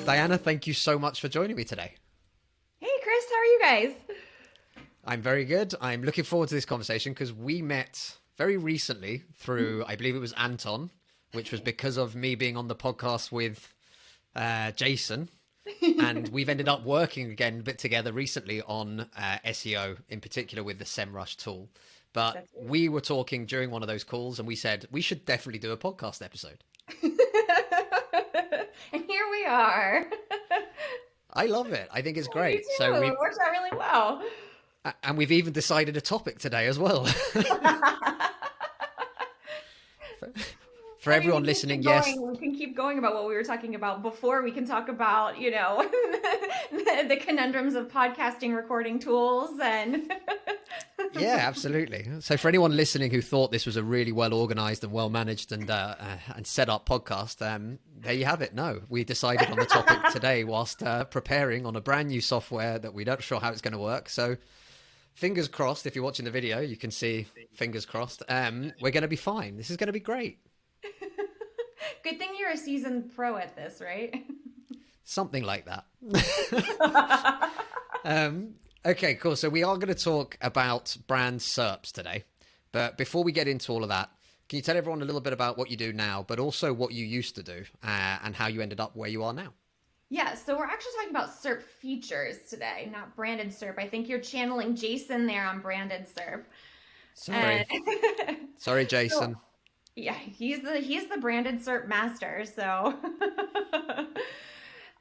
Diana, thank you so much for joining me today. Hey, Chris, how are you guys? I'm very good. I'm looking forward to this conversation because we met very recently through, I believe it was Anton, which was because of me being on the podcast with Jason. And we've ended up working again a bit together recently on SEO, in particular with the SEMrush tool. But That's it. we were talking during one of those calls and we said we should definitely do a podcast episode. And here we are. I love it. I think it's Me great. too. It worked out really well. And we've even decided a topic today as well. For I mean, everyone listening, yes. we can keep going about what we were talking about before. We can talk about, the conundrums of podcasting recording tools and Yeah, absolutely. So for anyone listening who thought this was a really well organized and well managed and set up podcast, there you have it. No, we decided on the topic today whilst preparing on a brand new software that we're not sure how it's going to work. So fingers crossed, if you're watching the video, you can see fingers crossed. We're going to be fine. This is going to be great. good thing you're a seasoned pro at this, right? Something like that. Okay, cool. So we are going to talk about brand SERPs today. But before we get into all of that, can you tell everyone a little bit about what you do now, but also what you used to do and how you ended up where you are now? Yeah, so we're actually talking about SERP features today, not branded SERP. I think you're channeling Jason there on branded SERP. Sorry. Sorry, Jason. So, yeah, he's the branded SERP master. So,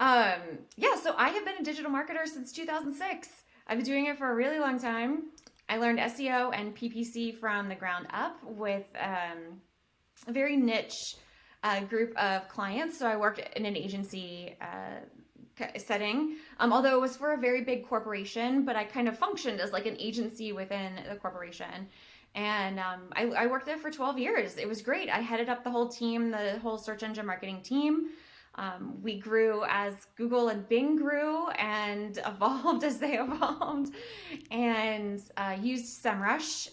so I have been a digital marketer since 2006. I've been doing it for a really long time. I learned SEO and PPC from the ground up with a very niche group of clients. So I worked in an agency setting, although it was for a very big corporation, but I kind of functioned as like an agency within the corporation. And I worked there for 12 years. It was great. I headed up the whole team, the whole search engine marketing team. We grew as Google and Bing grew and evolved as they evolved, and used SEMrush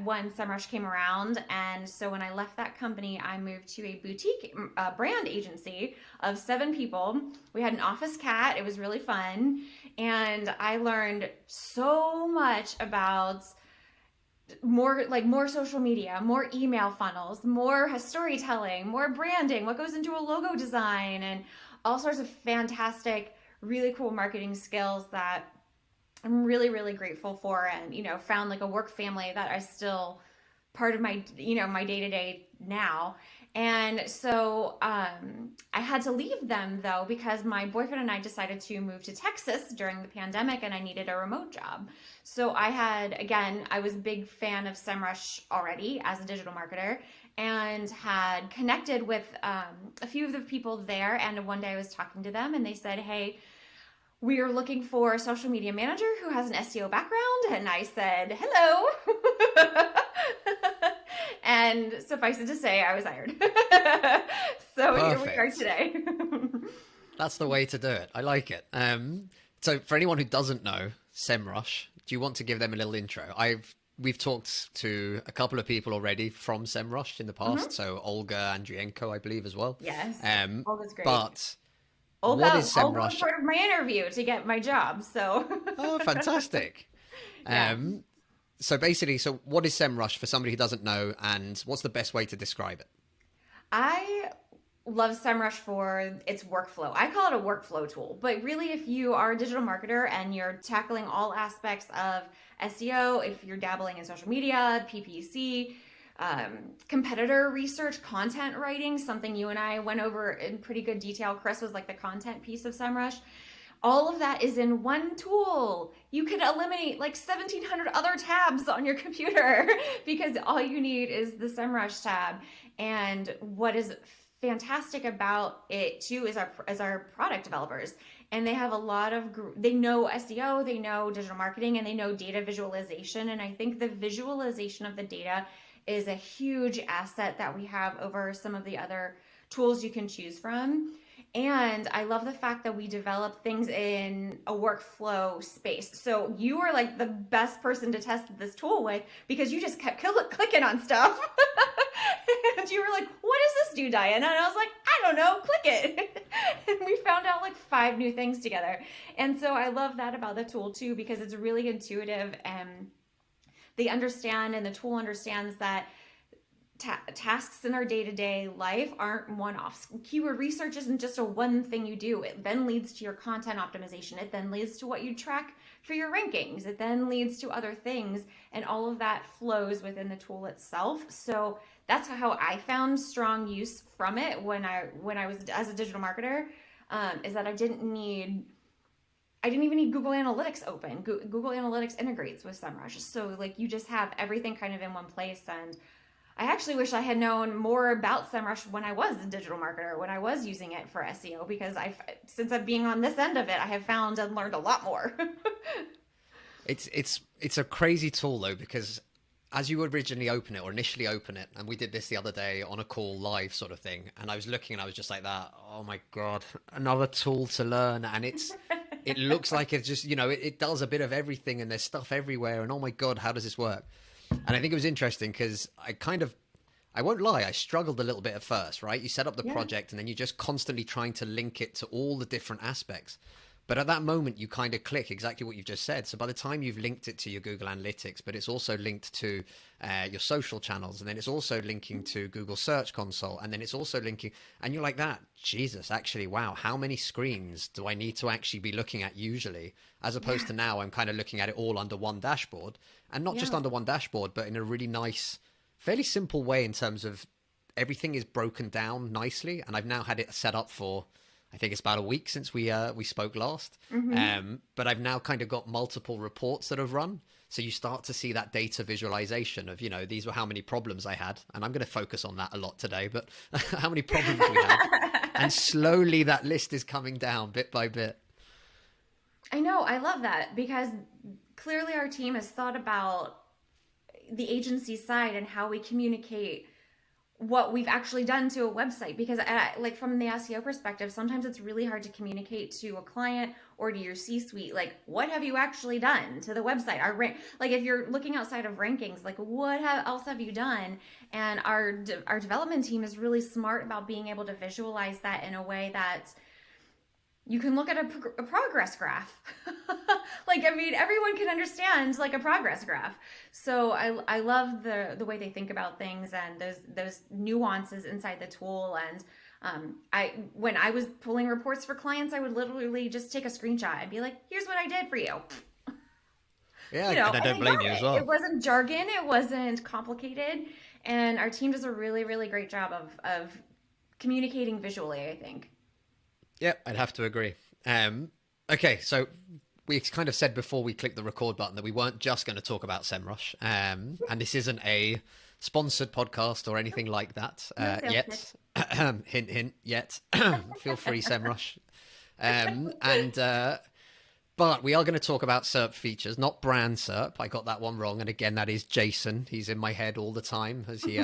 when SEMrush came around. And so when I left that company, I moved to a boutique brand agency of 7 people. We had an office cat. It was really fun. And I learned so much about more social media, more email funnels, more storytelling, more branding, what goes into a logo design, and all sorts of fantastic, really cool marketing skills that I'm really, really grateful for, and found like a work family that I still part of my my day-to-day now. And so I had to leave them though because my boyfriend and I decided to move to Texas during the pandemic and I needed a remote job. So I was a big fan of SEMrush already as a digital marketer and had connected with a few of the people there. And one day I was talking to them and they said, hey, we are looking for a social media manager who has an SEO background. And I said, hello. And suffice it to say, I was hired. So Perfect. Here we are today. That's the way to do it. I like it. So for anyone who doesn't know SEMrush, do you want to give them a little intro? We've talked to a couple of people already from SEMrush in the past. So Olga Andrienko, I believe, as well. Yes, Olga's great. But Olga, what is SEMrush? Olga was part of my interview to get my job. So Oh, fantastic. Yeah. So basically, what is SEMrush for somebody who doesn't know, and what's the best way to describe it? I love SEMrush for its workflow. I call it a workflow tool, but really if you are a digital marketer and you're tackling all aspects of SEO, if you're dabbling in social media, PPC, competitor research, content writing, something you and I went over in pretty good detail. Chris was like the content piece of SEMrush. All of that is in one tool. You could eliminate like 1,700 other tabs on your computer because all you need is the SEMrush tab. And what is fantastic about it too is our product developers, and they have a lot of they know SEO, they know digital marketing, and they know data visualization. And I think the visualization of the data is a huge asset that we have over some of the other tools you can choose from. And I love the fact that we develop things in a workflow space. So you are like the best person to test this tool with because you just kept clicking on stuff. And you were like, what does this do, Diana? And I was like, I don't know, click it. And we found out like 5 new things together. And so I love that about the tool too, because it's really intuitive and they understand, and the tool understands that tasks in our day-to-day life aren't one-offs. Keyword research isn't just a one thing you do. It then leads to your content optimization. It then leads to what you track for your rankings. It then leads to other things, and all of that flows within the tool itself. So that's how I found strong use from it when I was as a digital marketer, is that I didn't even need Google Analytics open. Google Analytics integrates with Semrush. So like you just have everything kind of in one place. And I actually wish I had known more about Semrush when I was a digital marketer, when I was using it for SEO, because since I'm being on this end of it, I have found and learned a lot more. It's a crazy tool though, because as you originally open it or initially open it, and we did this the other day on a call live sort of thing, and I was looking and I was just like that, oh my God, another tool to learn. And it looks like it's just, it does a bit of everything and there's stuff everywhere. And oh my God, how does this work? And I think it was interesting because I won't lie, I struggled a little bit at first, right? You set up the project and then you're just constantly trying to link it to all the different aspects. But at that moment, you kind of click exactly what you've just said. So by the time you've linked it to your Google Analytics, but it's also linked to your social channels, and then it's also linking to Google Search Console, and then it's also linking, and you're like that, Jesus, actually, wow, how many screens do I need to actually be looking at usually? As opposed to now, I'm kind of looking at it all under one dashboard, and not just under one dashboard, but in a really nice, fairly simple way in terms of everything is broken down nicely. And I've now had it set up for, I think it's about a week since we spoke last. But I've now kind of got multiple reports that have run. So you start to see that data visualization of, these were how many problems I had. And I'm going to focus on that a lot today, but how many problems we had. And slowly that list is coming down bit by bit. I know. I love that, because clearly our team has thought about the agency side and how we communicate what we've actually done to a website, because like from the SEO perspective, sometimes it's really hard to communicate to a client or to your C-suite, like, what have you actually done to the website? Like if you're looking outside of rankings, like what else have you done? And our development team is really smart about being able to visualize that in a way that you can look at a progress graph. Like, I mean, everyone can understand like a progress graph. So I love the way they think about things and those nuances inside the tool. And when I was pulling reports for clients, I would literally just take a screenshot and be like, here's what I did for you. Yeah, and I don't blame you as well. It wasn't jargon. It wasn't complicated. And our team does a really, really great job of communicating visually, I think. Yeah, I'd have to agree. Okay, so we kind of said before we clicked the record button that we weren't just going to talk about SEMrush, and this isn't a sponsored podcast or anything like that yet. Hint, hint, yet. Feel free, SEMrush. But we are going to talk about SERP features, not brand SERP. I got that one wrong. And again, that is Jason. He's in my head all the time as he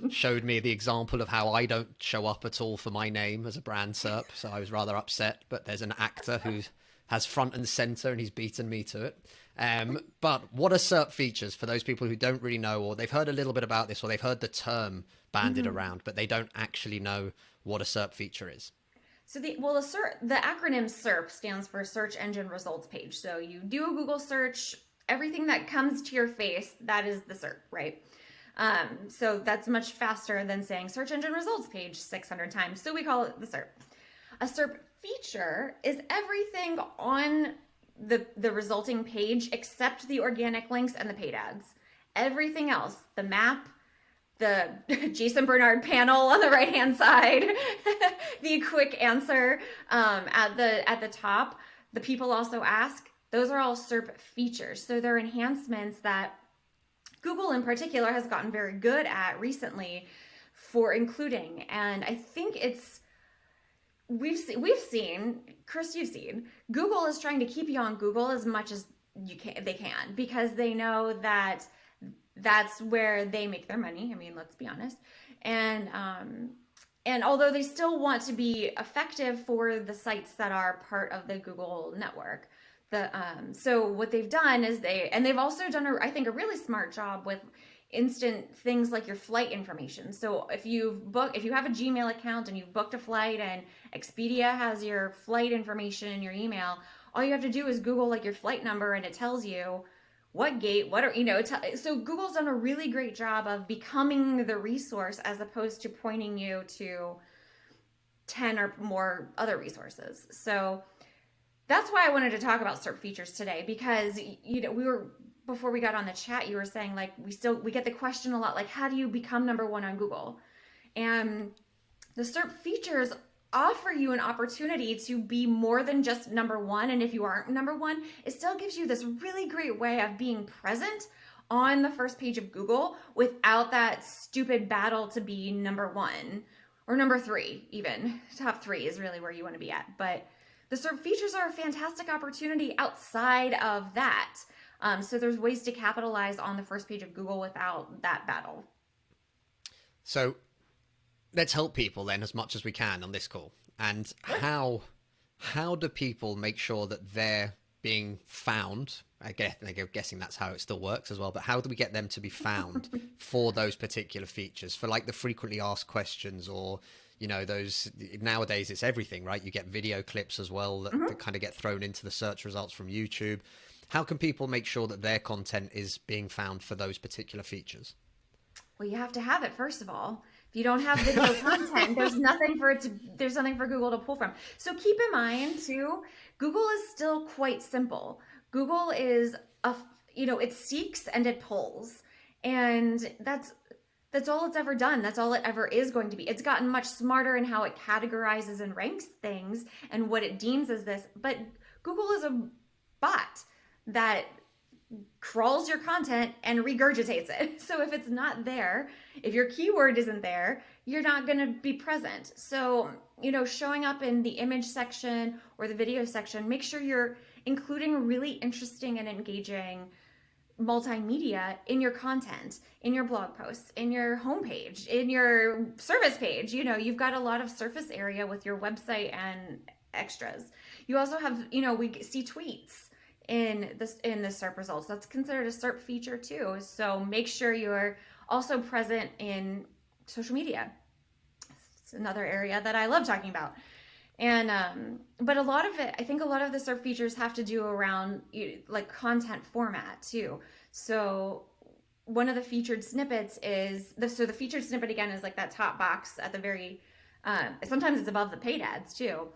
showed me the example of how I don't show up at all for my name as a brand SERP. So I was rather upset. But there's an actor who has front and center and he's beaten me to it. But what are SERP features for those people who don't really know, or they've heard a little bit about this, or they've heard the term bandied around, but they don't actually know what a SERP feature is? So the acronym SERP stands for Search Engine Results Page. So you do a Google search, everything that comes to your face, that is the SERP, right? So that's much faster than saying Search Engine Results Page 600 times. So we call it the SERP. A SERP feature is everything on the resulting page except the organic links and the paid ads. Everything else, the map, the Jason Bernard panel on the right-hand side, the quick answer at the top, the people also ask, those are all SERP features. So they're enhancements that Google in particular has gotten very good at recently for including. And I think we've seen, Chris, you've seen, Google is trying to keep you on Google as much as they can, because they know that that's where they make their money. I mean, let's be honest. And although they still want to be effective for the sites that are part of the Google network, so what they've done is they've also done I think a really smart job with instant things like your flight information. So if you have a Gmail account and you've booked a flight and Expedia has your flight information in your email, all you have to do is Google like your flight number and it tells you what gate, what are, so Google's done a really great job of becoming the resource as opposed to pointing you to 10 or more other resources. So that's why I wanted to talk about SERP features today, because before we got on the chat, you were saying like we get the question a lot, like how do you become number one on Google? And the SERP features offer you an opportunity to be more than just number one. And if you aren't number one, it still gives you this really great way of being present on the first page of Google without that stupid battle to be number one or number three. Even top three is really where you want to be at. But the SERP features are a fantastic opportunity outside of that. So there's ways to capitalize on the first page of Google without that battle. So let's help people then as much as we can on this call. And how do people make sure that they're being found? Again, I'm guessing that's how it still works as well. But how do we get them to be found for those particular features, for like the frequently asked questions, or those nowadays it's everything, right? You get video clips as well that kind of get thrown into the search results from YouTube. How can people make sure that their content is being found for those particular features? Well, you have to have it, first of all. If you don't have video content, there's nothing for Google to pull from. So keep in mind too, Google is still quite simple. Google is it seeks and it pulls. And that's all it's ever done. That's all it ever is going to be. It's gotten much smarter in how it categorizes and ranks things and what it deems as this. But Google is a bot that crawls your content and regurgitates it. So if it's not there, if your keyword isn't there, you're not going to be present. So, showing up in the image section or the video section, make sure you're including really interesting and engaging multimedia in your content, in your blog posts, in your homepage, in your service page. You've got a lot of surface area with your website and extras. You also have, we see tweets in the SERP results. That's considered a SERP feature too. So make sure you're also present in social media. It's another area that I love talking about. And but I think a lot of the SERP features have to do around like content format too. So one of the featured snippets is the featured snippet again is like that top box at the very sometimes it's above the paid ads too.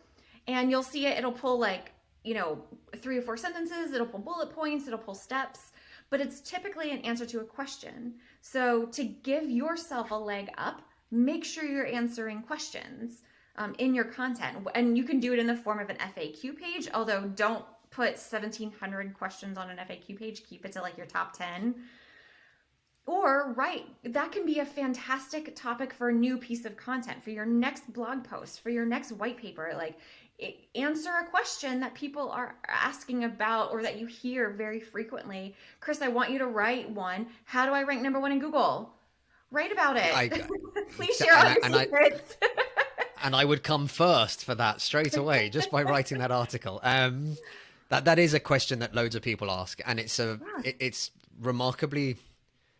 And you'll see it'll pull like 3 or 4 sentences, it'll pull bullet points, it'll pull steps, but it's typically an answer to a question. So to give yourself a leg up, make sure you're answering questions in your content. And you can do it in the form of an FAQ page, although don't put 1,700 questions on an FAQ page, keep it to like your top 10. Or that can be a fantastic topic for a new piece of content, for your next blog post, for your next white paper. Like answer a question that people are asking about or that you hear very frequently. Chris, I want you to write one. How do I rank number one in Google? Write about it. Please share all your secrets. And I would come first for that straight away, just by writing that article. That is a question that loads of people ask, and it's remarkably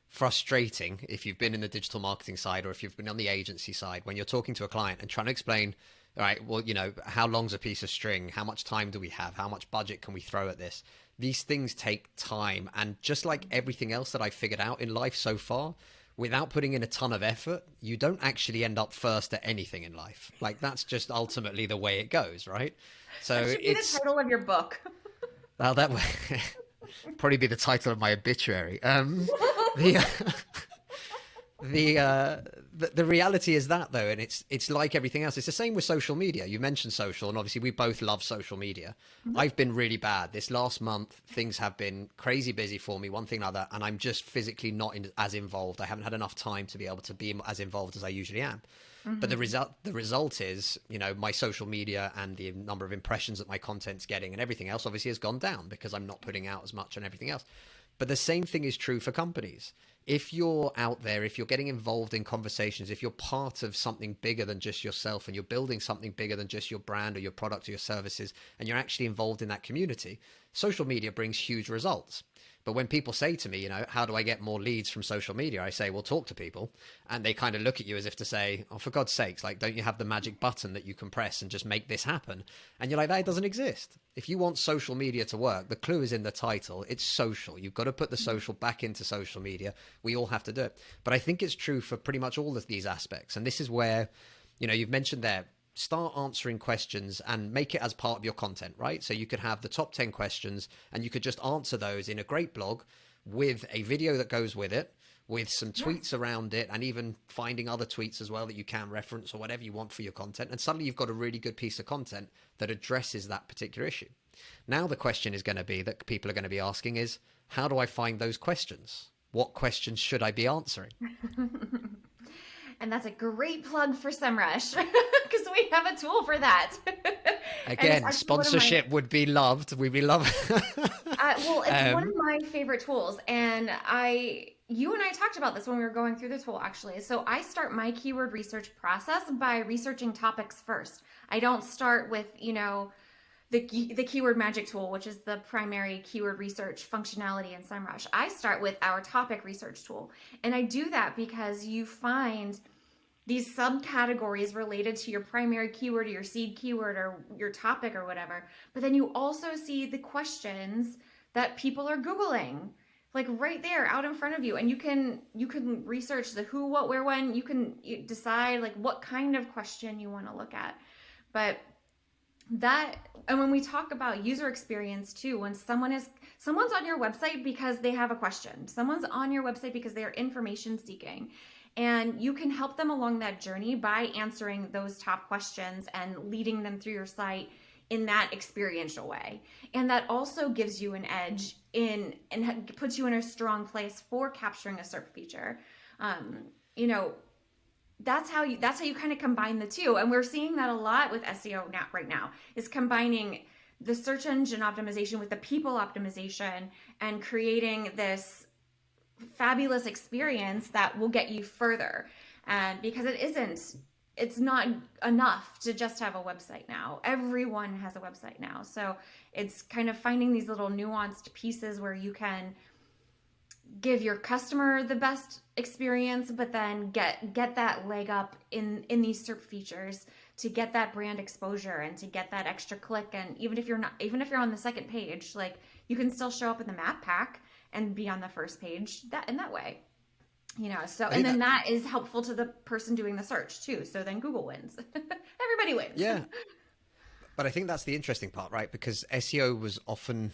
frustrating if you've been in the digital marketing side or if you've been on the agency side when you're talking to a client and trying to explain, all right, well, how long's a piece of string? How much time do we have? How much budget can we throw at this? These things take time. And just like everything else that I've figured out in life so far, without putting in a ton of effort, you don't actually end up first at anything in life. Like that's just ultimately the way it goes, right? So that should be the title of your book. Well, that would probably be the title of my obituary. The reality is that though, and it's like everything else. It's the same with social media. You mentioned social, and obviously we both love social media. I've been really bad this last month. Things have been crazy busy for me, one thing or another, and I'm just physically not as involved. I haven't had enough time to be able to be as involved as I usually am. But the result is, my social media and the number of impressions that my content's getting and everything else obviously has gone down because I'm not putting out as much and everything else. But the same thing is true for companies. If you're out there, if you're getting involved in conversations, if you're part of something bigger than just yourself and you're building something bigger than just your brand or your product or your services, and you're actually involved in that community, social media brings huge results. But when people say to me, how do I get more leads from social media? I say, well, talk to people. And they kind of look at you as if to say, oh, for God's sakes, like, don't you have the magic button that you can press and just make this happen? And you're like, that doesn't exist. If you want social media to work, the clue is in the title. It's social. You've got to put the social back into social media. We all have to do it. But I think it's true for pretty much all of these aspects. And this is where, you've mentioned there, start answering questions and make it as part of your content, right? So you could have the top 10 questions and you could just answer those in a great blog with a video that goes with it, with some tweets around it, and even finding other tweets as well that you can reference or whatever you want for your content. And suddenly you've got a really good piece of content that addresses that particular issue. Now the question is going to be that people are going to be asking is, how do I find those questions? What questions should I be answering? And that's a great plug for SEMrush because we have a tool for that. Again, sponsorship would be loved. We'd be loved. Well, it's one of my favorite tools. And you and I talked about this when we were going through the tool, actually. So I start my keyword research process by researching topics first. I don't start with, the keyword magic tool, which is the primary keyword research functionality in SEMrush. I start with our topic research tool. And I do that because you find these subcategories related to your primary keyword or your seed keyword or your topic or whatever. But then you also see the questions that people are Googling, like right there out in front of you. And you can research the who, what, where, when. You can decide like what kind of question you want to look at. But and when we talk about user experience too, when someone's on your website because they have a question, someone's on your website because they are information seeking, and you can help them along that journey by answering those top questions and leading them through your site in that experiential way. And that also gives you an edge and puts you in a strong place for capturing a SERP feature. That's how you kind of combine the two. And we're seeing that a lot with SEO right now, is combining the search engine optimization with the people optimization and creating this fabulous experience that will get you further. And because it's not enough to just have a website now. Everyone has a website now. So it's kind of finding these little nuanced pieces where you can give your customer the best experience, but then get that leg up in these SERP features to get that brand exposure and to get that extra click. And even if you're on the second page, like, you can still show up in the map pack and be on the first page in that way. And then that is helpful to the person doing the search too. So then Google wins. Everybody wins. Yeah. But I think that's the interesting part, right? Because SEO was often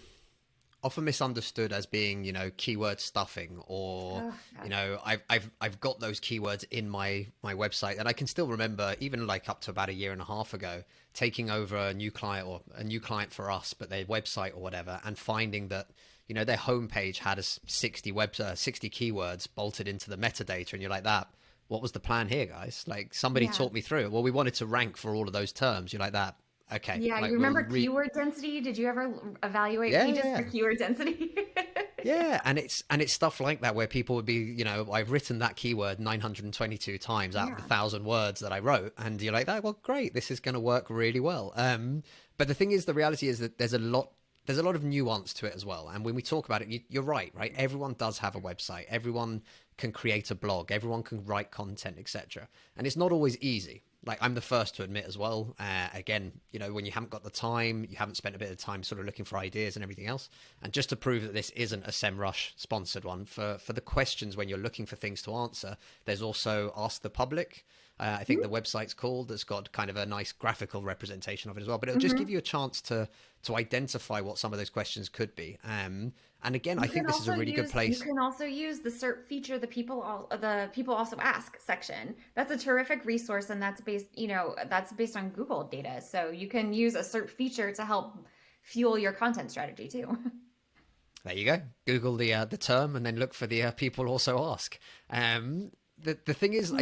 misunderstood as being, keyword stuffing, or, I've got those keywords in my website. And I can still remember, even like up to about a year and a half ago, taking over a new client for us, but their website or whatever, and finding that, their homepage had 60 keywords bolted into the metadata. And you're like, what was the plan here, guys? Like, somebody taught me through it. Well, we wanted to rank for all of those terms. You're like, that. Okay. Yeah, you remember keyword density? Did you ever evaluate pages for keyword density? Yeah, and it's stuff like that where people would be, I've written that keyword 922 times out of the 1,000 words that I wrote, and you're like, well, great, this is going to work really well. But the thing is, the reality is that there's a lot of nuance to it as well. And when we talk about it, you're right? Everyone does have a website. Everyone can create a blog. Everyone can write content, etc. And it's not always easy. Like, I'm the first to admit as well, again, when you haven't got the time, you haven't spent a bit of time sort of looking for ideas and everything else. And just to prove that this isn't a SEMrush sponsored one, for the questions when you're looking for things to answer, there's also Ask the Public. I think the website's called, that's got kind of a nice graphical representation of it as well. But it'll just give you a chance to identify what some of those questions could be. And again, I think this is a really good place. You can also use the SERP feature, the people also ask section. That's a terrific resource, and that's based on Google data. So you can use a SERP feature to help fuel your content strategy too. There you go. Google the term, and then look for the people also ask. The thing is,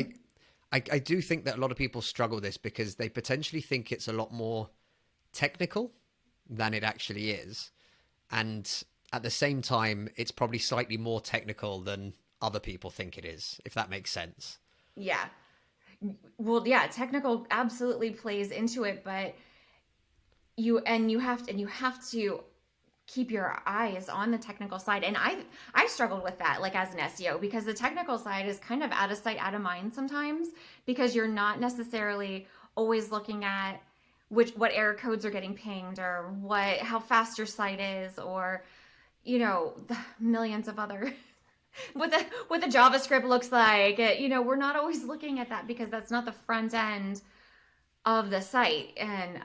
I do think that a lot of people struggle with this because they potentially think it's a lot more technical than it actually is. And at the same time, it's probably slightly more technical than other people think it is, if that makes sense. Yeah. Well, yeah, technical absolutely plays into it, but you have to keep your eyes on the technical side. And I struggled with that, like as an SEO, because the technical side is kind of out of sight, out of mind sometimes, because you're not necessarily always looking at what error codes are getting pinged, or how fast your site is, or the millions of other what the JavaScript looks like. We're not always looking at that because that's not the front end of the site. And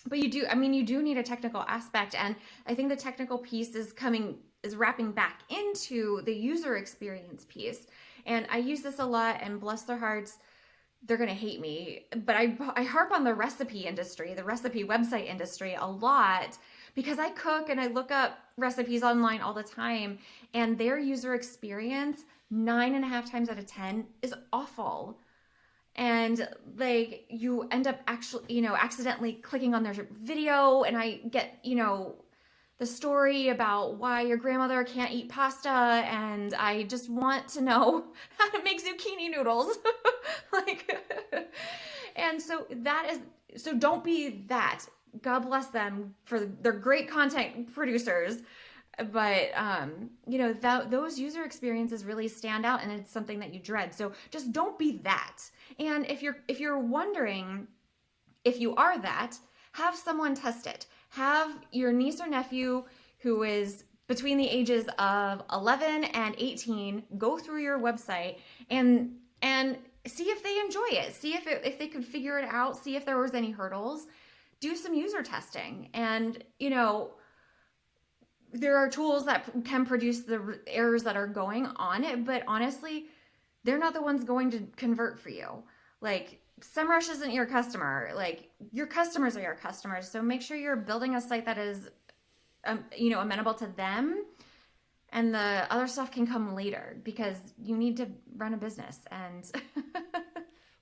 but you do need a technical aspect. And I think the technical piece is wrapping back into the user experience piece. And I use this a lot, and bless their hearts, they're going to hate me, but I harp on the recipe industry, the recipe website industry a lot, because I cook and I look up recipes online all the time, and their user experience 9.5 times out of 10 is awful. And like, you end up actually, accidentally clicking on their video, and I get, the story about why your grandmother can't eat pasta, and I just want to know how to make zucchini noodles. Like, and so don't be that. God bless them for their great content producers, but those user experiences really stand out, and it's something that you dread. So just don't be that. And if you're wondering if you are that, have someone test it. Have your niece or nephew who is between the ages of 11 and 18 go through your website and see if they enjoy it. See if they could figure it out. See if there was any hurdles. Do some user testing. And, there are tools that can produce the errors that are going on it, but honestly, they're not the ones going to convert for you. Like, Semrush isn't your customer. Like, your customers are your customers. So make sure you're building a site that is, amenable to them, and the other stuff can come later, because you need to run a business, and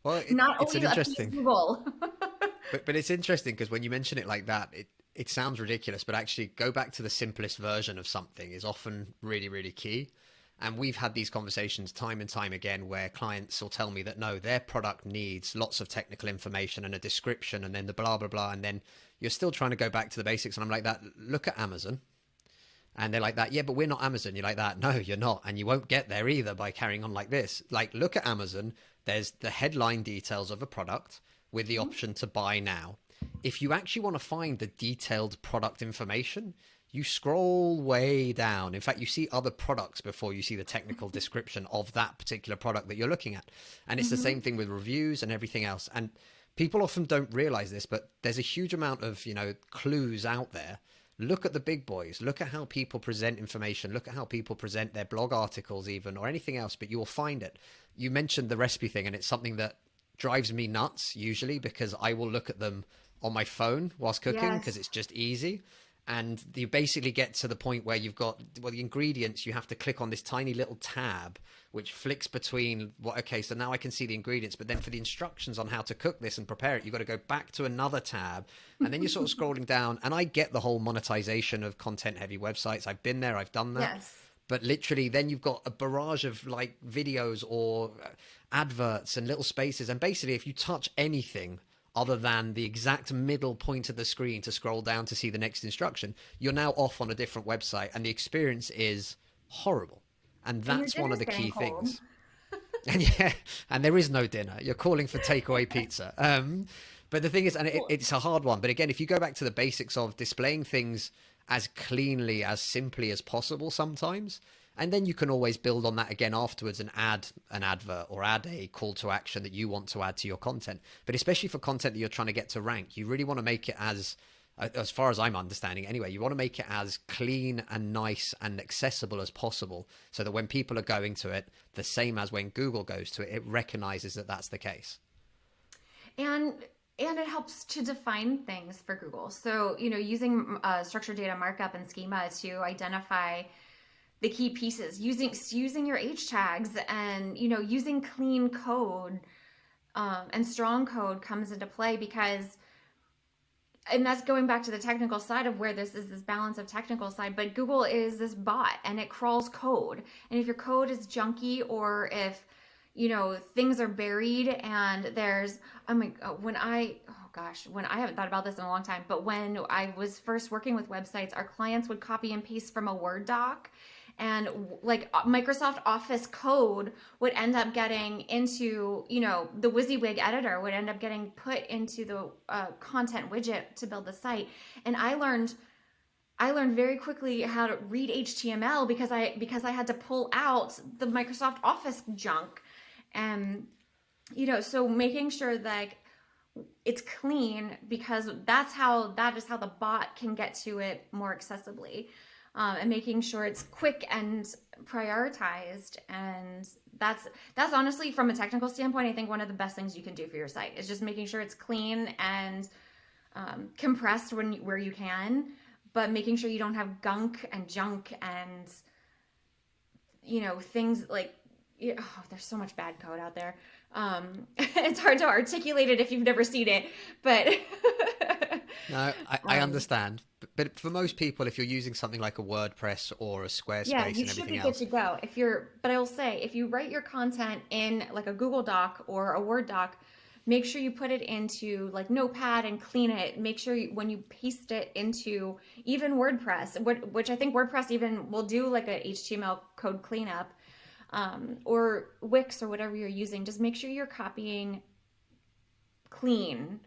well, not it's always an interesting Google. but it's interesting, because when you mention it like that, it sounds ridiculous, but actually go back to the simplest version of something is often really, really key. And we've had these conversations time and time again where clients will tell me that no, their product needs lots of technical information and a description and then the blah, blah, blah. And then you're still trying to go back to the basics. And I'm like, that, look at Amazon. And they're like that, yeah, but we're not Amazon. You're like that, no, you're not. And you won't get there either by carrying on like this. Like, look at Amazon. There's the headline details of a product with the option to buy now. If you actually want to find the detailed product information, you scroll way down. In fact, you see other products before you see the technical description of that particular product that you're looking at. And it's the same thing with reviews and everything else. And people often don't realize this, but there's a huge amount of, clues out there. Look at the big boys. Look at how people present information. Look at how people present their blog articles even, or anything else, but you will find it. You mentioned the recipe thing, and it's something that drives me nuts usually, because I will look at them on my phone whilst cooking, because it's just easy. And you basically get to the point where you've got, the ingredients, you have to click on this tiny little tab, which flicks between so now I can see the ingredients, but then for the instructions on how to cook this and prepare it, you've got to go back to another tab, and then you're sort of scrolling down. And I get the whole monetization of content heavy websites. I've been there, I've done that. Yes. But literally then you've got a barrage of like videos or adverts and little spaces. And basically if you touch anything other than the exact middle point of the screen to scroll down to see the next instruction, you're now off on a different website, and the experience is horrible. And that's one of the key things. And there is no dinner. You're calling for takeaway pizza. But the thing is, and it's a hard one, but again, if you go back to the basics of displaying things as cleanly, as simply as possible sometimes, and then you can always build on that again afterwards and add an advert or add a call to action that you want to add to your content. But especially for content that you're trying to get to rank, you really want to make it as far as I'm understanding anyway, you want to make it as clean and nice and accessible as possible, so that when people are going to it, the same as when Google goes to it, it recognizes that that's the case. And it helps to define things for Google. So, using structured data markup and schema to identify the key pieces, using your H tags, and using clean code and strong code comes into play, because, and that's going back to the technical side of where this is, this balance of technical side, but Google is this bot, and it crawls code. And if your code is junky, or if things are buried, and there's, gosh, when I haven't thought about this in a long time, but when I was first working with websites, our clients would copy and paste from a Word doc, and like Microsoft Office code would end up getting into, the WYSIWYG editor would end up getting put into the content widget to build the site. And I learned very quickly how to read HTML because I had to pull out the Microsoft Office junk. And so making sure that it's clean, because that is how the bot can get to it more accessibly, and making sure it's quick and prioritized. And that's honestly, from a technical standpoint, I think one of the best things you can do for your site is just making sure it's clean and compressed where you can, but making sure you don't have gunk and junk and things like, there's so much bad code out there. It's hard to articulate it if you've never seen it, but no, I understand. But for most people, if you're using something like a WordPress or a Squarespace and everything else, good to go. But I will say, if you write your content in like a Google Doc or a Word doc, make sure you put it into like Notepad and clean it. Make sure when you paste it into even WordPress, which I think WordPress even will do like a HTML code cleanup, or Wix or whatever you're using, just make sure you're copying clean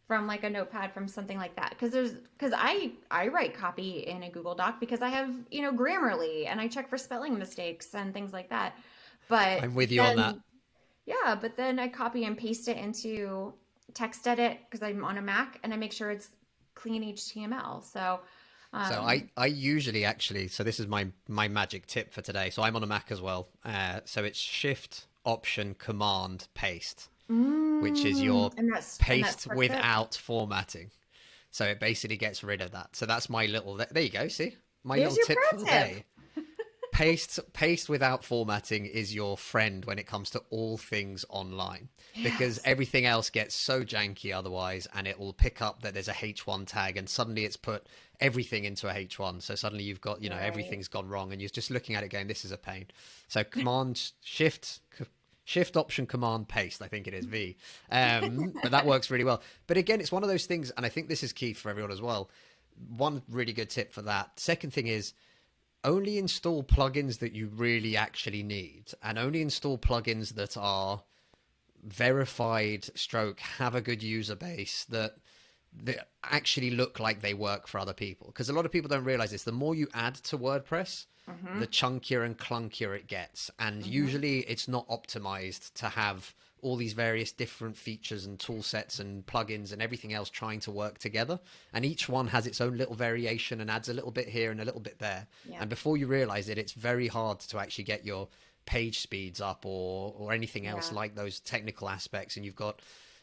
from like a Notepad, from something like that. Because I write copy in a Google Doc because I have, Grammarly, and I check for spelling mistakes and things like that. But I'm with you on that. Yeah, but then I copy and paste it into TextEdit because I'm on a Mac, and I make sure it's clean HTML. So I usually so this is my magic tip for today. So I'm on a Mac as well. So it's Shift Option Command Paste, which is your paste without formatting. So it basically gets rid of that. So that's my little, there you go. See, my little tip for the day. Paste without formatting is your friend when it comes to all things online, because everything else gets so janky otherwise, and it will pick up that there's a H1 tag, and suddenly it's put everything into a H1. So suddenly you've got, everything's gone wrong, and you're just looking at it going, this is a pain. So Command Shift Option Command Paste, I think it is V. But that works really well. But again, it's one of those things, and I think this is key for everyone as well. One really good tip for that. Second thing is, only install plugins that you really actually need, and only install plugins that are verified / have a good user base that actually look like they work for other people. Because a lot of people don't realize this. The more you add to WordPress, the chunkier and clunkier it gets. And usually it's not optimized to have all these various different features and tool sets and plugins and everything else trying to work together. And each one has its own little variation and adds a little bit here and a little bit there. Yeah. And before you realize it, it's very hard to actually get your page speeds up or anything else like those technical aspects. And you've got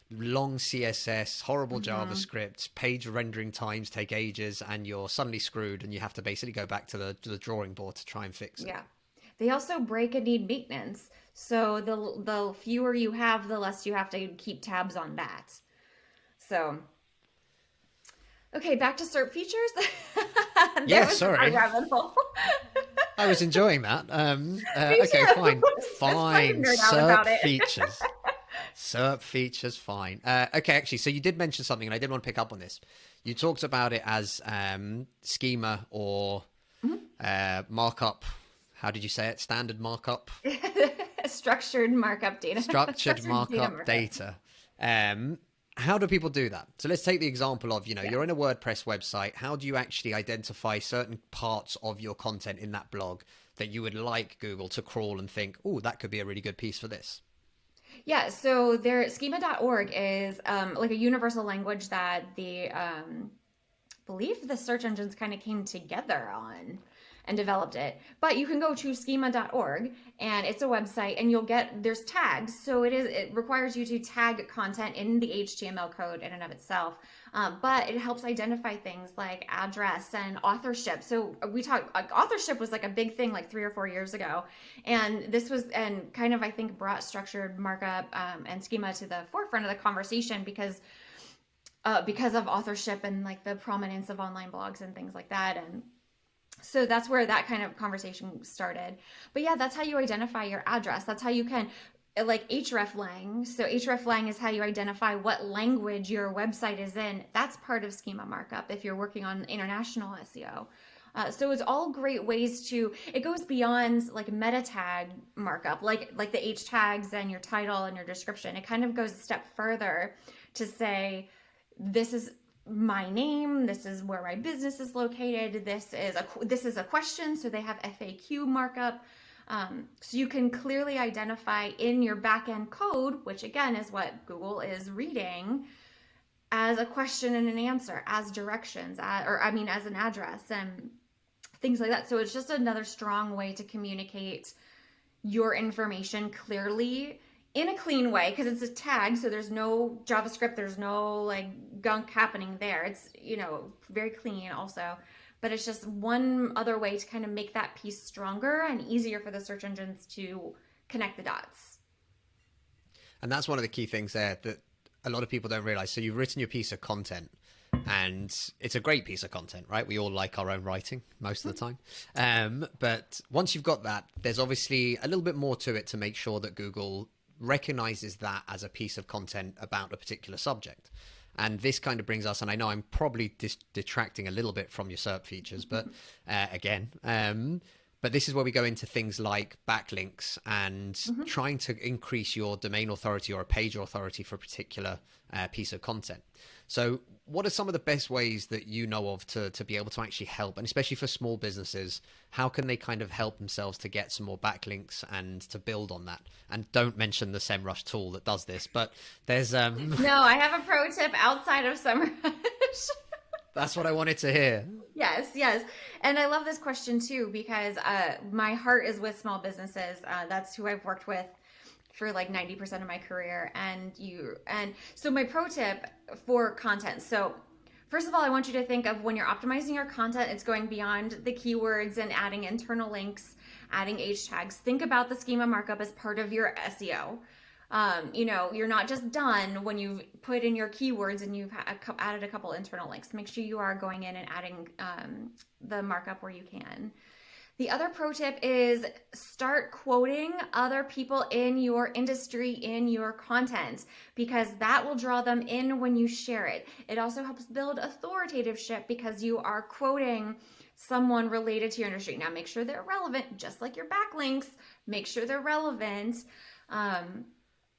long CSS, horrible JavaScript, page rendering times take ages, and you're suddenly screwed, and you have to basically go back to the drawing board to try and fix it. Yeah. They also break and need maintenance. So the fewer you have, the less you have to keep tabs on that. So, okay, back to SERP features. Yeah, sorry. I was enjoying that. Okay, fine. SERP features. SERP features, fine. Okay, actually, so you did mention something, and I did want to pick up on this. You talked about it as schema or markup. How did you say it? Standard markup? Structured markup data. Structured markup data. How do people do that? So let's take the example of, you're in a WordPress website. How do you actually identify certain parts of your content in that blog that you would like Google to crawl and think, oh, that could be a really good piece for this? Yeah, so schema.org is like a universal language that believe the search engines kind of came together on and developed it. But you can go to schema.org, and it's a website, and there's tags. So it requires you to tag content in the HTML code in and of itself. But it helps identify things like address and authorship. So authorship was like a big thing like 3 or 4 years ago. And kind of, I think, brought structured markup and schema to the forefront of the conversation because of authorship and like the prominence of online blogs and things like that. And so that's where that kind of conversation started. But yeah, that's how you identify your address. That's how you can, like hreflang. So hreflang is how you identify what language your website is in. That's part of schema markup if you're working on international SEO. So it's all great ways to, it goes beyond like meta tag markup, like the H tags and your title and your description. It kind of goes a step further to say, this is my name, this is where my business is located, this is a question, so they have FAQ markup. So you can clearly identify in your backend code, which again is what Google is reading, as a question and an answer, as directions, as an address and things like that. So it's just another strong way to communicate your information clearly in a clean way, because it's a tag, so there's no JavaScript, there's no like gunk happening there. It's, very clean also. But it's just one other way to kind of make that piece stronger and easier for the search engines to connect the dots. And that's one of the key things there that a lot of people don't realize. So you've written your piece of content, and it's a great piece of content, right? We all like our own writing most of the time. But once you've got that, there's obviously a little bit more to it to make sure that Google recognizes that as a piece of content about a particular subject. And this kind of brings us, and I know I'm probably detracting a little bit from your SERP features, but but this is where we go into things like backlinks and trying to increase your domain authority or a page authority for a particular piece of content. So what are some of the best ways that you know of to be able to actually help, and especially for small businesses, how can they kind of help themselves to get some more backlinks and to build on that? And don't mention the SEMrush tool that does this, but there's... No, I have a pro tip outside of SEMrush. That's what I wanted to hear. Yes. And I love this question too, because my heart is with small businesses. That's who I've worked with for like 90% of my career. And so my pro tip for content. So first of all, I want you to think of when you're optimizing your content, it's going beyond the keywords and adding internal links, adding H tags. Think about the schema markup as part of your SEO. You're not just done when you've put in your keywords and you've added a couple internal links. Make sure you are going in and adding the markup where you can. The other pro tip is start quoting other people in your industry in your content, because that will draw them in when you share it. It also helps build authoritativeship because you are quoting someone related to your industry. Now make sure they're relevant, just like your backlinks. Make sure they're relevant.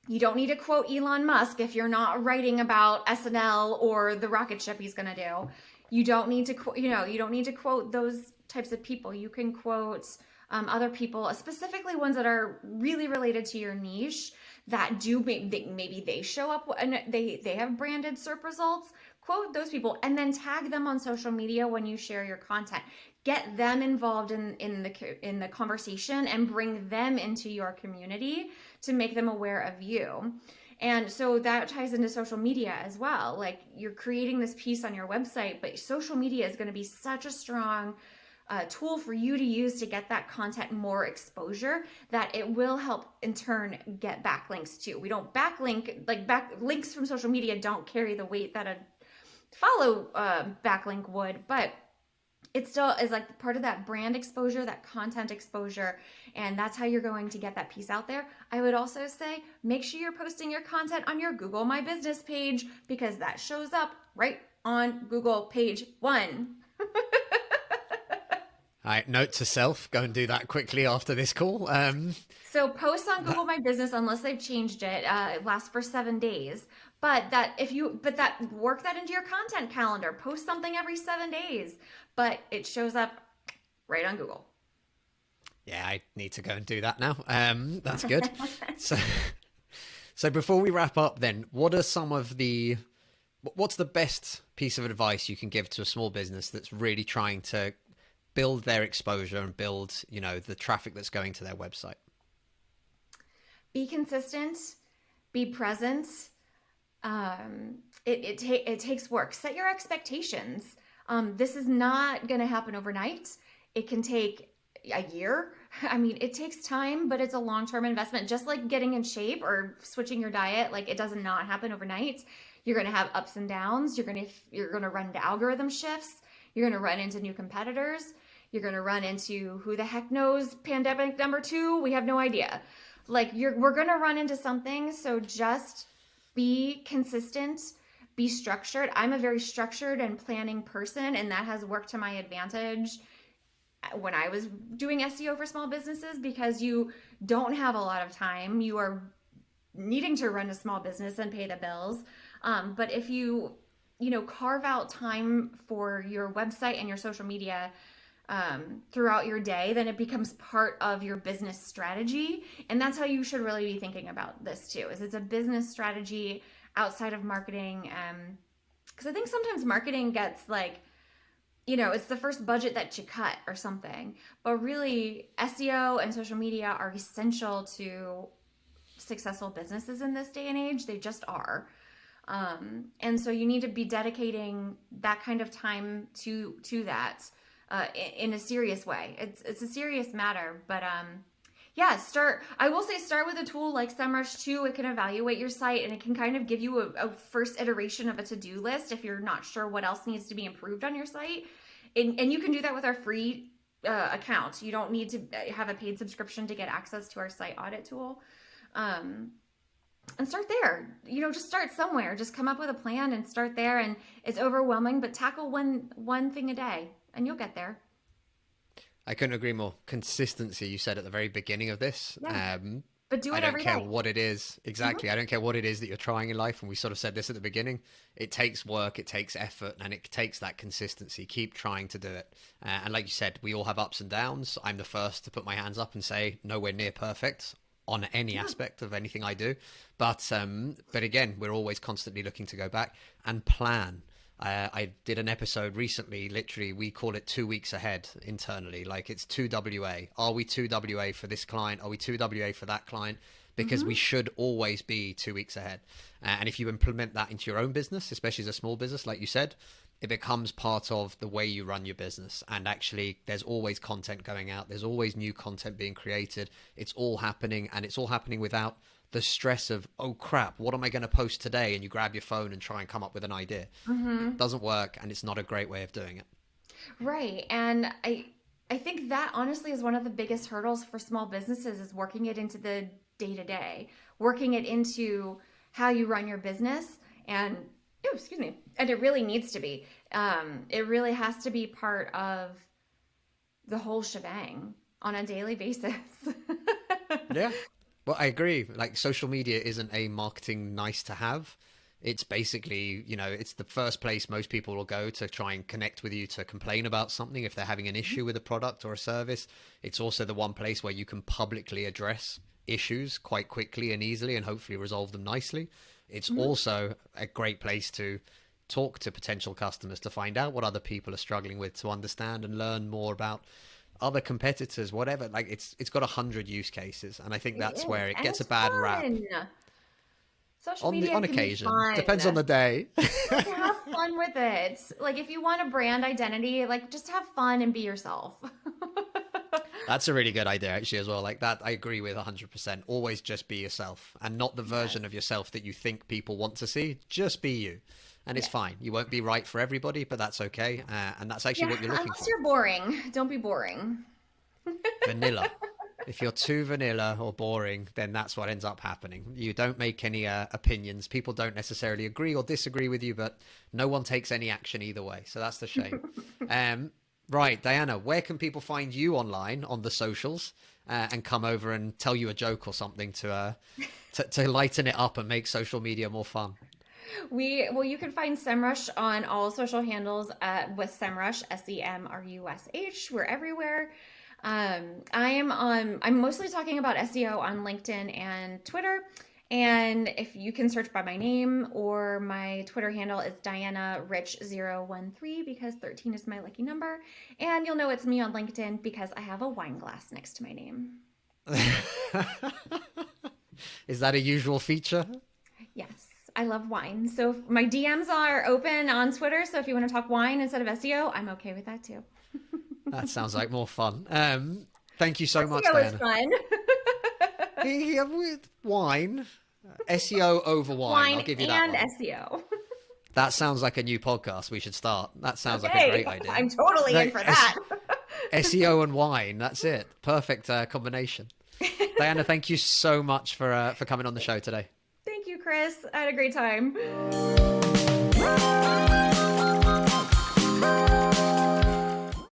You don't need to quote Elon Musk if you're not writing about SNL or the rocket ship he's going to do. You don't need to you don't need to quote those types of people. You can quote other people, specifically ones that are really related to your niche, that do maybe they show up and they have branded SERP results. Quote those people and then tag them on social media when you share your content. Get them involved in the conversation and bring them into your community to make them aware of you. And so that ties into social media as well. Like, you're creating this piece on your website, but social media is going to be such a strong tool for you to use to get that content more exposure, that it will help in turn get backlinks too. We don't backlink, like backlinks from social media don't carry the weight that a follow backlink would, but it still is like part of that brand exposure, that content exposure, and that's how you're going to get that piece out there. I would also say, make sure you're posting your content on your Google My Business page, because that shows up right on Google page 1. All right, note to self, go and do that quickly after this call. So post on Google My Business, unless they've changed it, it lasts for 7 days. But work that into your content calendar. Post something every 7 days, but it shows up right on Google. Yeah, I need to go and do that now. That's good. So before we wrap up then, what's the best piece of advice you can give to a small business that's really trying to build their exposure and build, the traffic that's going to their website? Be consistent, be present. It takes work. Set your expectations. This is not going to happen overnight. It can take a year. I mean, it takes time, but it's a long-term investment. Just like getting in shape or switching your diet, like it does not happen overnight. You're going to have ups and downs. You're going to run into algorithm shifts. You're going to run into new competitors. You're going to run into who the heck knows pandemic number 2. We have no idea. Like we're going to run into something. So just be consistent, be structured. I'm a very structured and planning person, and that has worked to my advantage when I was doing SEO for small businesses, because you don't have a lot of time. You are needing to run a small business and pay the bills. But if you carve out time for your website and your social media throughout your day, then it becomes part of your business strategy. And that's how you should really be thinking about this too, is it's a business strategy outside of marketing. Because I think sometimes marketing gets like, it's the first budget that you cut or something. But really, SEO and social media are essential to successful businesses in this day and age. They just are. And so you need to be dedicating that kind of time to that in a serious way. It's a serious matter, but I will say start with a tool like Semrush too. It can evaluate your site, and it can kind of give you a first iteration of a to-do list if you're not sure what else needs to be improved on your site. And you can do that with our free account. You don't need to have a paid subscription to get access to our site audit tool. And start there. Just start somewhere. Just come up with a plan and start there. And it's overwhelming, but tackle one thing a day and you'll get there. I couldn't agree more. Consistency, you said at the very beginning of this. Yeah. But do it every day. I don't care what it is. Exactly. I don't care what it is that you're trying in life. And we sort of said this at the beginning. It takes work, it takes effort, and it takes that consistency. Keep trying to do it. And like you said, we all have ups and downs. I'm the first to put my hands up and say nowhere near perfect on any aspect of anything I do. But again, we're always constantly looking to go back and plan. I did an episode recently, literally, we call it 2 weeks ahead internally. Like it's 2WA. Are we 2WA for this client? Are we 2WA for that client? Because we should always be 2 weeks ahead. And if you implement that into your own business, especially as a small business, like you said, it becomes part of the way you run your business. And actually, there's always content going out. There's always new content being created. It's all happening, and it's all happening without the stress of, oh crap, what am I going to post today? And you grab your phone and try and come up with an idea. It doesn't work, and it's not a great way of doing it. Right. And I think that honestly is one of the biggest hurdles for small businesses, is working it into the day-to-day, working it into how you run your business. And and it really needs to be. It really has to be part of the whole shebang on a daily basis. Yeah. Well, I agree. Like, social media isn't a marketing nice to have. It's basically, it's the first place most people will go to try and connect with you, to complain about something if they're having an issue with a product or a service. It's also the one place where you can publicly address issues quite quickly and easily and hopefully resolve them nicely. It's also a great place to talk to potential customers, to find out what other people are struggling with, to understand and learn more about other competitors, whatever. Like it's got 100 use cases, and I think that's where it gets a bad rap. Social media on occasion, depends on the day. Have fun with it. Like if you want a brand identity, like just have fun and be yourself. That's a really good idea actually as well. Like that, I agree with 100%. Always just be yourself, and not the version of yourself that you think people want to see. Just be you. And it's fine. You won't be right for everybody, but that's okay. And that's actually what you're looking for. Unless you're boring. Don't be boring. Vanilla. If you're too vanilla or boring, then that's what ends up happening. You don't make any opinions. People don't necessarily agree or disagree with you, but no one takes any action either way. So that's the shame. Right, Diana, where can people find you online on the socials and come over and tell you a joke or something to lighten it up and make social media more fun? You can find Semrush on all social handles with Semrush, SEMRUSH. We're everywhere. I'm mostly talking about SEO on LinkedIn and Twitter. And if you can search by my name, or my Twitter handle is DianaRich013, because 13 is my lucky number. And you'll know it's me on LinkedIn because I have a wine glass next to my name. Is that a usual feature? Yes. I love wine. So my DMs are open on Twitter. So if you want to talk wine instead of SEO, I'm okay with that too. That sounds like more fun. Thank you so much, SEO Diana. is fun. With wine, SEO over wine. I'll give you that and one. SEO. That sounds like a new podcast we should start. That sounds like a great idea. I'm totally in for that. SEO and wine. That's it. Perfect combination. Diana, thank you so much for coming on the show today. Thank you, Chris. I had a great time.